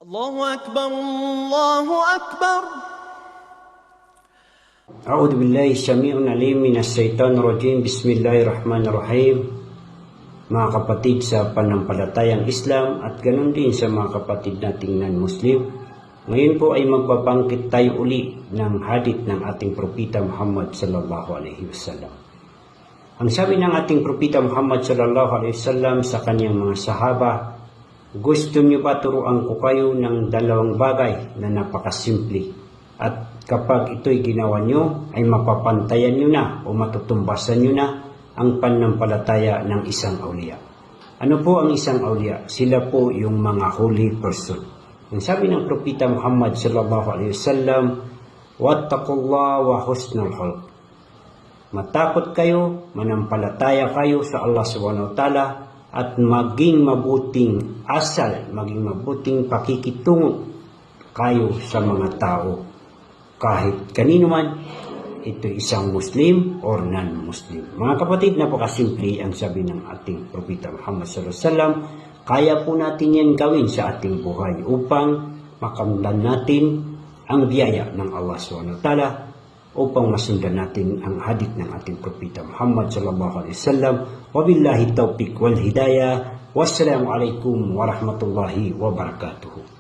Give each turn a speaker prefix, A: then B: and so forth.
A: الله أكبر الله أكبر.
B: أعوذ بالله السميع العليم من الشيطان الرجيم. Bismillahirrahmanirrahim. Mga kapatid sa panampalatayang Islam at ganoon din sa mga kapatid nating non-Muslim, ngayon po ay magbabangkit tayo uli ng hadith ng ating propeta Muhammad sallallahu alaihi wasallam. Ang sabi ng ating propeta Muhammad sallallahu alaihi wasallam sa kanyang mga sahaba, gusto niyo ba turuan ko kayo ng dalawang bagay na napakasimple, at kapag ito'y ginawa niyo ay mapapantayan niyo na o matutumbasan niyo na ang pananampalataya ng isang awliya. Ano po ang isang awliya? Sila po yung mga holy person. Ang sabi ng propeta Muhammad sallallahu alaihi wasallam, wattaqullah wa husnul khuluq. Matakot kayo, manampalataya kayo sa Allah subhanahu wa ta'ala, at maging mabuting asal, maging mabuting pakikitungo kayo sa mga tao, kahit kanino man, ito isang Muslim or non-Muslim. Mga kapatid, napakasimple ang sabi ng ating propeta Muhammad sallallahu alaihi wasallam. Kaya po natin yan gawin sa ating buhay upang makamdan natin ang biyaya ng Allah subhanahu wa ta'ala, upang masundan natin ang hadith ng ating propeta Muhammad sallallahu alaihi wasallam. Wabillahi taufiq wal hidayah. Wassalamu alaikum warahmatullahi wabarakatuh.